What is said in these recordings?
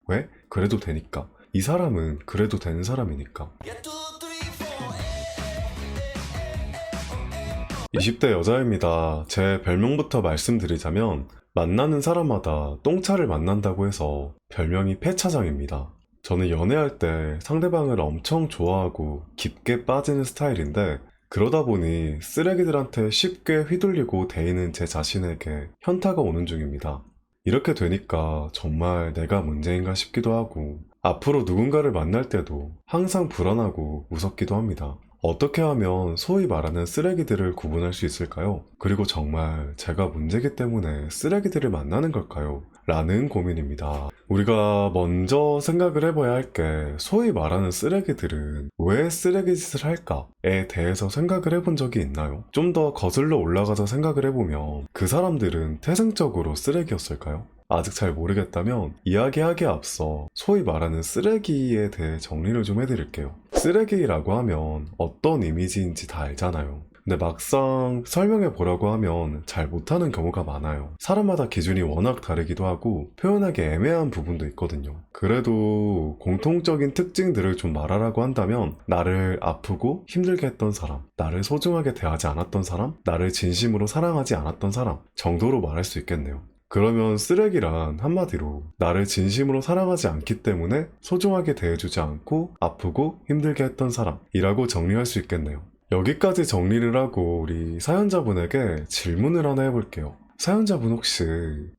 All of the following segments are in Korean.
왜? 그래도 되니까. 이 사람은 그래도 되는 사람이니까. 20대 여자입니다. 제 별명부터 말씀드리자면 만나는 사람마다 똥차를 만난다고 해서 별명이 폐차장입니다. 저는 연애할 때 상대방을 엄청 좋아하고 깊게 빠지는 스타일인데 그러다 보니 쓰레기들한테 쉽게 휘둘리고 대이는 제 자신에게 현타가 오는 중입니다. 이렇게 되니까 정말 내가 문제인가 싶기도 하고 앞으로 누군가를 만날 때도 항상 불안하고 무섭기도 합니다. 어떻게 하면 소위 말하는 쓰레기들을 구분할 수 있을까요? 그리고 정말 제가 문제기 때문에 쓰레기들을 만나는 걸까요? 라는 고민입니다. 우리가 먼저 생각을 해봐야 할 게 소위 말하는 쓰레기들은 왜 쓰레기 짓을 할까에 대해서 생각을 해본 적이 있나요? 좀 더 거슬러 올라가서 생각을 해보면 그 사람들은 태생적으로 쓰레기였을까요? 아직 잘 모르겠다면 이야기하기에 앞서 소위 말하는 쓰레기에 대해 정리를 좀 해드릴게요. 쓰레기라고 하면 어떤 이미지인지 다 알잖아요. 근데 막상 설명해 보라고 하면 잘 못하는 경우가 많아요. 사람마다 기준이 워낙 다르기도 하고 표현하기 애매한 부분도 있거든요. 그래도 공통적인 특징들을 좀 말하라고 한다면 나를 아프고 힘들게 했던 사람, 나를 소중하게 대하지 않았던 사람, 나를 진심으로 사랑하지 않았던 사람 정도로 말할 수 있겠네요. 그러면 쓰레기란 한마디로 나를 진심으로 사랑하지 않기 때문에 소중하게 대해주지 않고 아프고 힘들게 했던 사람이라고 정리할 수 있겠네요. 여기까지 정리를 하고 우리 사연자분에게 질문을 하나 해볼게요. 사연자분 혹시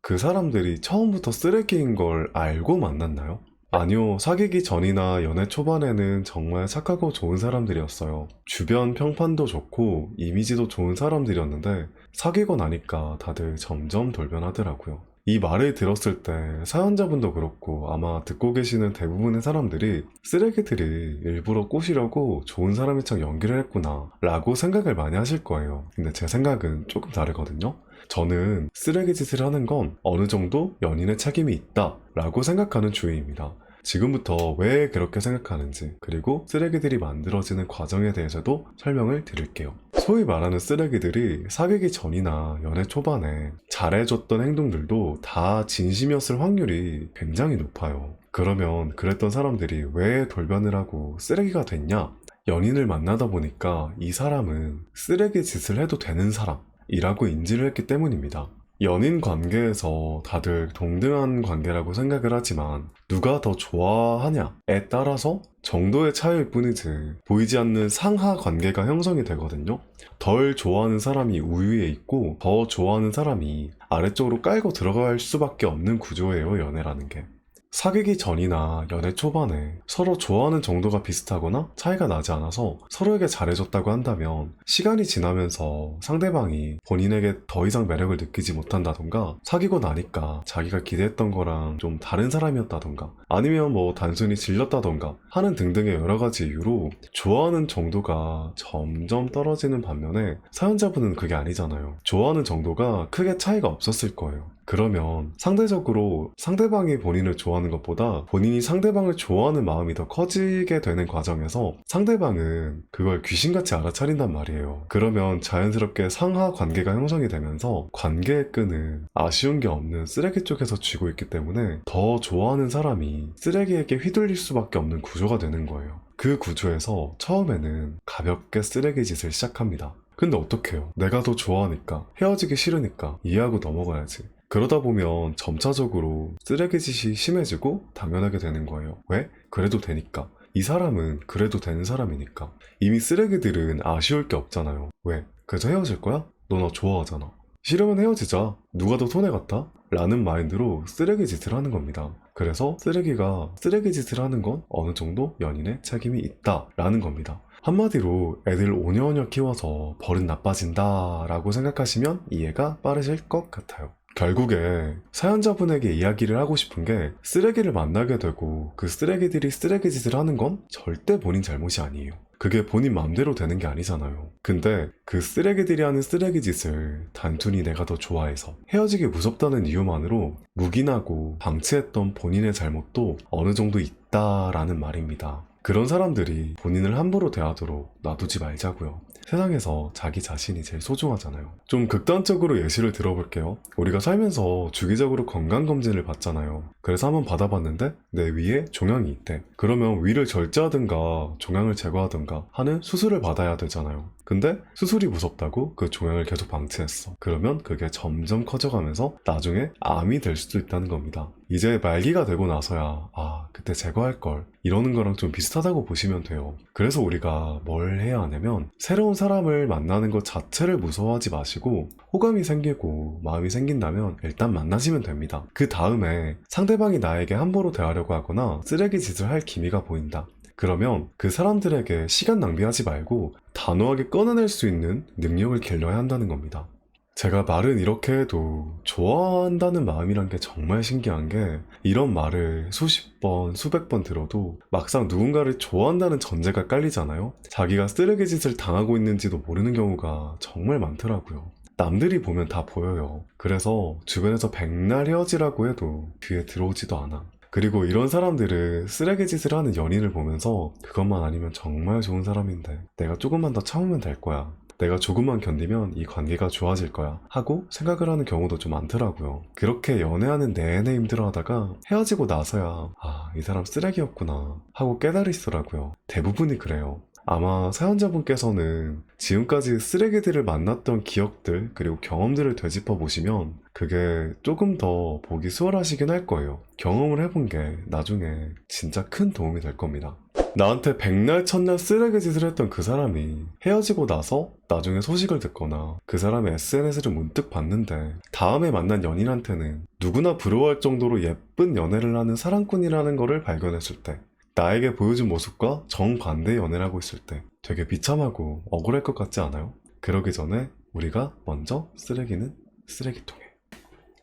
그 사람들이 처음부터 쓰레기인 걸 알고 만났나요? 아니요, 사귀기 전이나 연애 초반에는 정말 착하고 좋은 사람들이었어요. 주변 평판도 좋고 이미지도 좋은 사람들이었는데 사귀고 나니까 다들 점점 돌변하더라고요. 이 말을 들었을 때 사연자분도 그렇고 아마 듣고 계시는 대부분의 사람들이 쓰레기들이 일부러 꼬시려고 좋은 사람인 척 연기를 했구나 라고 생각을 많이 하실 거예요. 근데 제 생각은 조금 다르거든요. 저는 쓰레기 짓을 하는 건 어느 정도 연인의 책임이 있다 라고 생각하는 주의입니다. 지금부터 왜 그렇게 생각하는지 그리고 쓰레기들이 만들어지는 과정에 대해서도 설명을 드릴게요. 소위 말하는 쓰레기들이 사귀기 전이나 연애 초반에 잘해줬던 행동들도 다 진심이었을 확률이 굉장히 높아요. 그러면 그랬던 사람들이 왜 돌변을 하고 쓰레기가 됐냐? 연인을 만나다 보니까 이 사람은 쓰레기 짓을 해도 되는 사람이라고 인지를 했기 때문입니다. 연인 관계에서 다들 동등한 관계라고 생각을 하지만 누가 더 좋아하냐에 따라서 정도의 차이일 뿐이지 보이지 않는 상하 관계가 형성이 되거든요. 덜 좋아하는 사람이 우위에 있고 더 좋아하는 사람이 아래쪽으로 깔고 들어갈 수밖에 없는 구조예요, 연애라는 게. 사귀기 전이나 연애 초반에 서로 좋아하는 정도가 비슷하거나 차이가 나지 않아서 서로에게 잘해줬다고 한다면 시간이 지나면서 상대방이 본인에게 더 이상 매력을 느끼지 못한다던가 사귀고 나니까 자기가 기대했던 거랑 좀 다른 사람이었다던가 아니면 뭐 단순히 질렸다던가 하는 등등의 여러 가지 이유로 좋아하는 정도가 점점 떨어지는 반면에 사연자분은 그게 아니잖아요. 좋아하는 정도가 크게 차이가 없었을 거예요. 그러면 상대적으로 상대방이 본인을 좋아하는 것보다 본인이 상대방을 좋아하는 마음이 더 커지게 되는 과정에서 상대방은 그걸 귀신같이 알아차린단 말이에요. 그러면 자연스럽게 상하 관계가 형성이 되면서 관계의 끈은 아쉬운 게 없는 쓰레기 쪽에서 쥐고 있기 때문에 더 좋아하는 사람이 쓰레기에게 휘둘릴 수밖에 없는 구조가 되는 거예요. 그 구조에서 처음에는 가볍게 쓰레기 짓을 시작합니다. 근데 어떡해요? 내가 더 좋아하니까, 헤어지기 싫으니까 이해하고 넘어가야지. 그러다 보면 점차적으로 쓰레기짓이 심해지고 당연하게 되는 거예요. 왜? 그래도 되니까. 이 사람은 그래도 되는 사람이니까. 이미 쓰레기들은 아쉬울 게 없잖아요. 왜? 그래서 헤어질 거야? 너 나 좋아하잖아. 싫으면 헤어지자. 누가 더 손해 같아? 라는 마인드로 쓰레기짓을 하는 겁니다. 그래서 쓰레기가 쓰레기짓을 하는 건 어느 정도 연인의 책임이 있다 라는 겁니다. 한마디로 애들 오녀오녀 키워서 버릇 나빠진다 라고 생각하시면 이해가 빠르실 것 같아요. 결국에 사연자분에게 이야기를 하고 싶은 게 쓰레기를 만나게 되고 그 쓰레기들이 쓰레기짓을 하는 건 절대 본인 잘못이 아니에요. 그게 본인 맘대로 되는 게 아니잖아요. 근데 그 쓰레기들이 하는 쓰레기짓을 단순히 내가 더 좋아해서 헤어지기 무섭다는 이유만으로 묵인하고 방치했던 본인의 잘못도 어느 정도 있다라는 말입니다. 그런 사람들이 본인을 함부로 대하도록 놔두지 말자고요. 세상에서 자기 자신이 제일 소중하잖아요. 좀 극단적으로 예시를 들어볼게요. 우리가 살면서 주기적으로 건강검진을 받잖아요. 그래서 한번 받아봤는데 내 위에 종양이 있대. 그러면 위를 절제하든가 종양을 제거하든가 하는 수술을 받아야 되잖아요. 근데 수술이 무섭다고 그 종양을 계속 방치했어. 그러면 그게 점점 커져가면서 나중에 암이 될 수도 있다는 겁니다. 이제 말기가 되고 나서야 그때 제거할 걸 이러는 거랑 좀 비슷하다고 보시면 돼요. 그래서 우리가 뭘 해야 하냐면 새로운 사람을 만나는 것 자체를 무서워하지 마시고 호감이 생기고 마음이 생긴다면 일단 만나시면 됩니다. 그 다음에 상대방이 나에게 함부로 대하려고 하거나 쓰레기 짓을 할 기미가 보인다. 그러면 그 사람들에게 시간 낭비하지 말고 단호하게 끊어낼 수 있는 능력을 길러야 한다는 겁니다. 제가 말은 이렇게 해도 좋아한다는 마음이란 게 정말 신기한 게 이런 말을 수십 번, 수백 번 들어도 막상 누군가를 좋아한다는 전제가 깔리잖아요. 자기가 쓰레기 짓을 당하고 있는지도 모르는 경우가 정말 많더라고요. 남들이 보면 다 보여요. 그래서 주변에서 백날 헤어지라고 해도 귀에 들어오지도 않아. 그리고 이런 사람들은 쓰레기 짓을 하는 연인을 보면서 그것만 아니면 정말 좋은 사람인데 내가 조금만 더 참으면 될 거야. 내가 조금만 견디면 이 관계가 좋아질 거야 하고 생각을 하는 경우도 좀 많더라고요. 그렇게 연애하는 내내 힘들어하다가 헤어지고 나서야 이 사람 쓰레기였구나 하고 깨달으시더라고요. 대부분이 그래요. 아마 사연자분께서는 지금까지 쓰레기들을 만났던 기억들 그리고 경험들을 되짚어 보시면 그게 조금 더 보기 수월하시긴 할 거예요. 경험을 해본 게 나중에 진짜 큰 도움이 될 겁니다. 나한테 백날 첫날 쓰레기 짓을 했던 그 사람이 헤어지고 나서 나중에 소식을 듣거나 그 사람의 SNS를 문득 봤는데 다음에 만난 연인한테는 누구나 부러워할 정도로 예쁜 연애를 하는 사랑꾼이라는 거를 발견했을 때 나에게 보여준 모습과 정반대의 연애를 하고 있을 때 되게 비참하고 억울할 것 같지 않아요? 그러기 전에 우리가 먼저 쓰레기는 쓰레기통에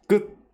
끝!